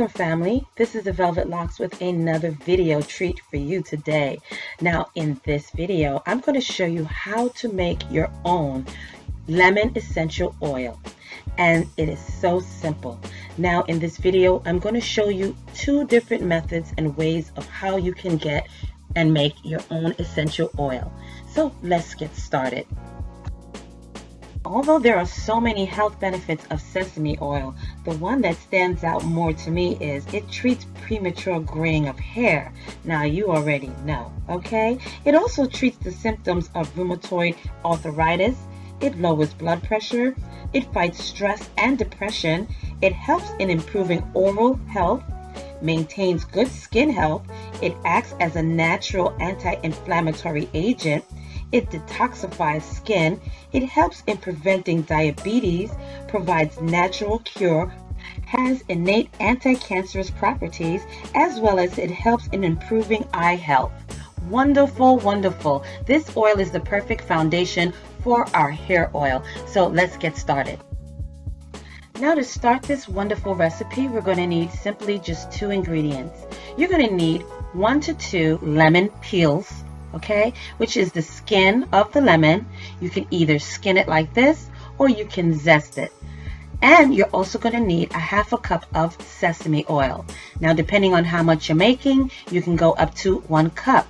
Welcome family, this is the Velvet Locks with another video treat for you today. Now in this video, I'm going to show you how to make your own lemon essential oil. And it is so simple. Now in this video, I'm going to show you two different methods and ways of how you can get and make your own essential oil. So let's get started. Although there are so many health benefits of sesame oil, the one that stands out more to me is it treats premature graying of hair. Now you already know, okay? It also treats the symptoms of rheumatoid arthritis. It lowers blood pressure. It fights stress and depression. It helps in improving oral health, maintains good skin health. It acts as a natural anti-inflammatory agent. It detoxifies skin. It helps in preventing diabetes, provides natural cure, has innate anti-cancerous properties, as well as it helps in improving eye health. Wonderful, wonderful. This oil is the perfect foundation for our hair oil. So let's get started. Now to start this wonderful recipe, we're going to need simply just two ingredients. You're going to need 1 to 2 lemon peels. Okay, which is the skin of the lemon. You can either skin it like this or you can zest it. And you're also going to need a ½ cup of sesame oil. Now depending on how much you're making, you can go up to 1 cup.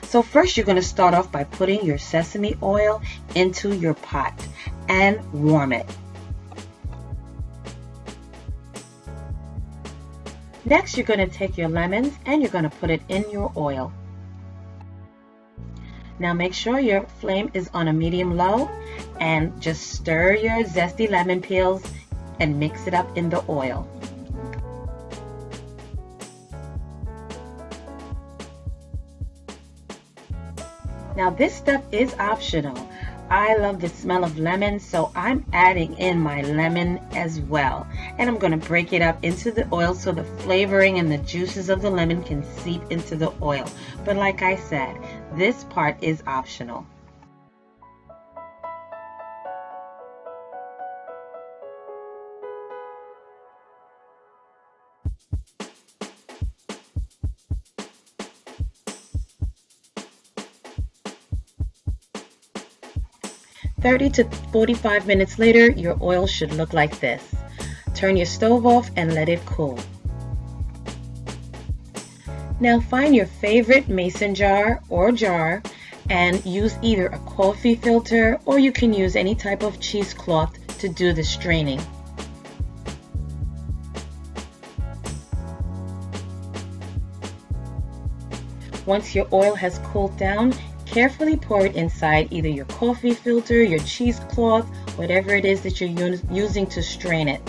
So first you're going to start off by putting your sesame oil into your pot and warm it. Next you're going to take your lemons and you're going to put it in your oil. Now make sure your flame is on a medium-low and just stir your zesty lemon peels and mix it up in the oil. Now this step is optional. I love the smell of lemon, so I'm adding in my lemon as well. And I'm going to break it up into the oil so the flavoring and the juices of the lemon can seep into the oil. But like I said, this part is optional. "30 to 45 minutes later, your oil should look like this. Turn your stove off and let it cool. Now find your favorite mason jar or jar and use either a coffee filter or you can use any type of cheesecloth to do the straining. Once your oil has cooled down, carefully pour it inside either your coffee filter, your cheesecloth, whatever it is that you're using to strain it.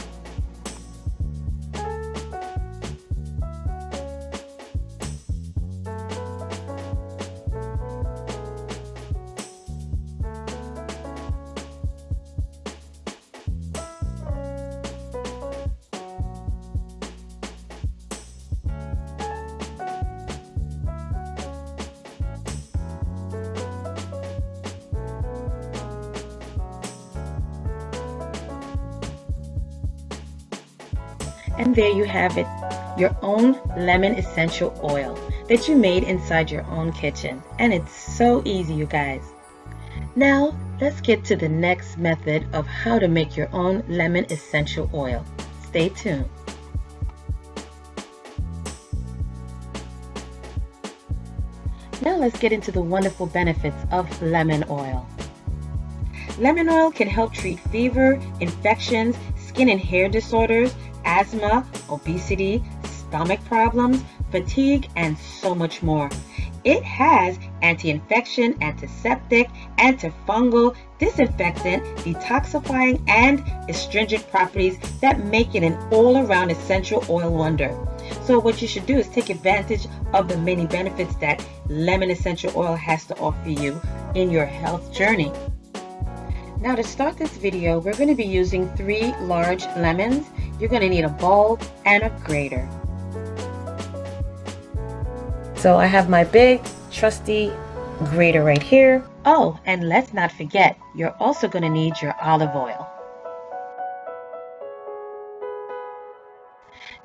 And there you have it, your own lemon essential oil that you made inside your own kitchen. And it's so easy, you guys. Now, let's get to the next method of how to make your own lemon essential oil. Stay tuned. Now let's get into the wonderful benefits of lemon oil. Lemon oil can help treat fever, infections, skin and hair disorders, asthma, obesity, stomach problems, fatigue, and so much more. It has anti-infection, antiseptic, antifungal, disinfectant, detoxifying, and astringent properties that make it an all-around essential oil wonder. So what you should do is take advantage of the many benefits that lemon essential oil has to offer you in your health journey. Now to start this video, we're going to be using 3 large lemons. You're going to need a bowl and a grater. So I have my big trusty grater right here. Oh, and let's not forget, you're also going to need your olive oil.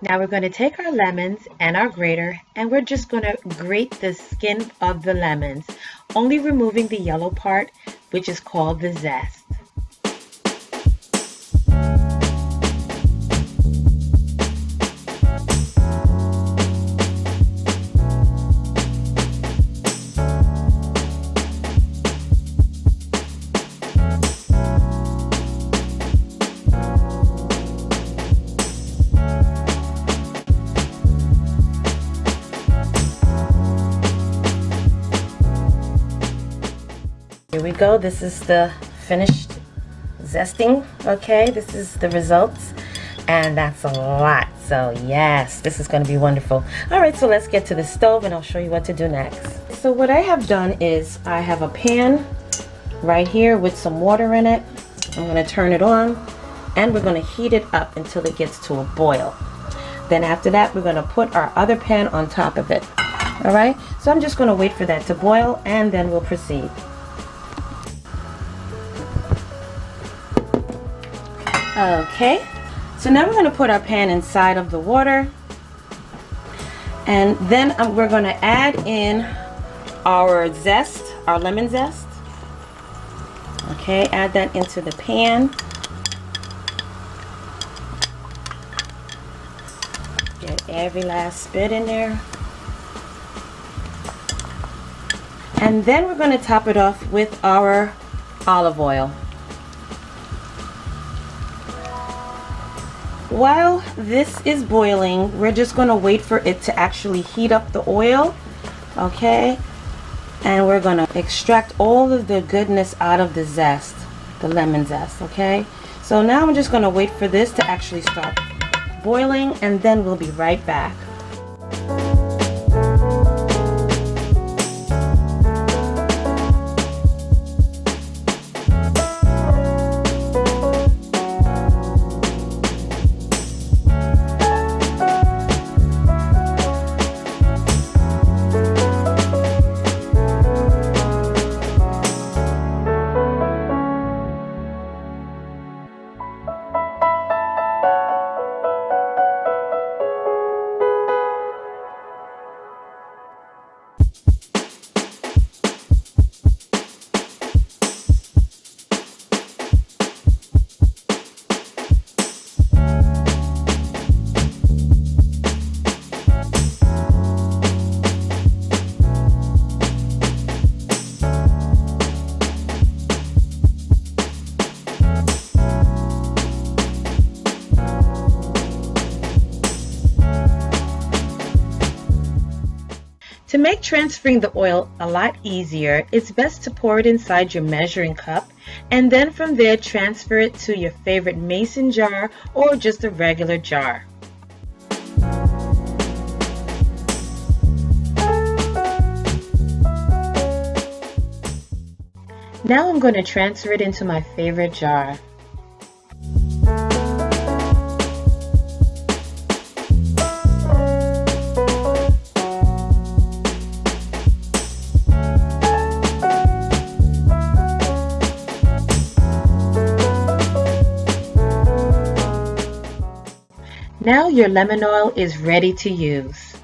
Now we're going to take our lemons and our grater, and we're just going to grate the skin of the lemons, only removing the yellow part, which is called the zest. Here we go. This is the finished zesting. Okay, this is the results, and that's a lot. So yes, this is going to be wonderful. All right, so let's get to the stove and I'll show you what to do next. So what I have done is I have a pan right here with some water in it. I'm going to turn it on and we're going to heat it up until it gets to a boil. Then after that, we're going to put our other pan on top of it. All right, so I'm just going to wait for that to boil and then we'll proceed. Okay, so now we're going to put our pan inside of the water, and then we're going to add in our zest, our lemon zest. Okay, add that into the pan. Get every last bit in there. And then we're going to top it off with our olive oil. While this is boiling, we're just going to wait for it to actually heat up the oil, okay? And we're going to extract all of the goodness out of the zest, the lemon zest, okay? So now I'm just going to wait for this to actually start boiling, and then we'll be right back. To make transferring the oil a lot easier, it's best to pour it inside your measuring cup and then from there transfer it to your favorite mason jar or just a regular jar. Now I'm going to transfer it into my favorite jar. Now your lemon oil is ready to use.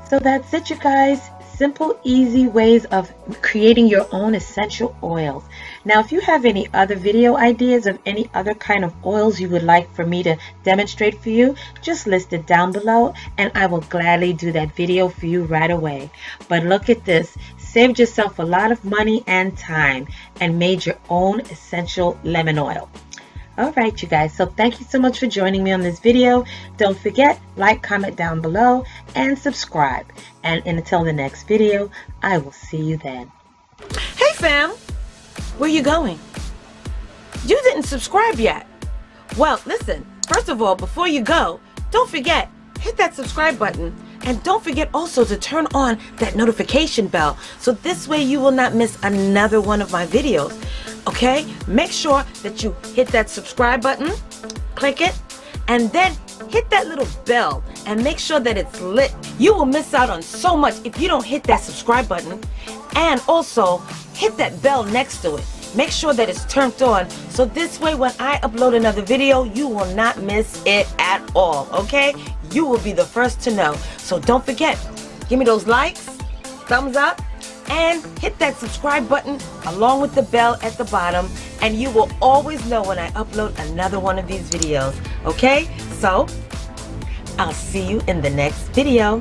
So that's it, you guys. Simple, easy ways of creating your own essential oils. Now, if you have any other video ideas of any other kind of oils you would like for me to demonstrate for you, just list it down below and I will gladly do that video for you right away. But look at this. Saved yourself a lot of money and time and made your own essential lemon oil. Alright, you guys, so thank you so much for joining me on this video. Don't forget, like, comment down below, and subscribe. And until the next video, I will see you then. Hey fam, where you going? You didn't subscribe yet. Well, listen, first of all, before you go, don't forget, hit that subscribe button. And don't forget also to turn on that notification bell, so this way you will not miss another one of my videos. Okay? Make sure that you hit that subscribe button, click it, and then hit that little bell and make sure that it's lit. You will miss out on so much if you don't hit that subscribe button, and also hit that bell next to it. make sure that it's turned on, so this way when I upload another video, you will not miss it at all, okay? You will be the first to know. So don't forget, give me those likes, thumbs up, and hit that subscribe button along with the bell at the bottom, and you will always know when I upload another one of these videos, okay? So I'll see you in the next video.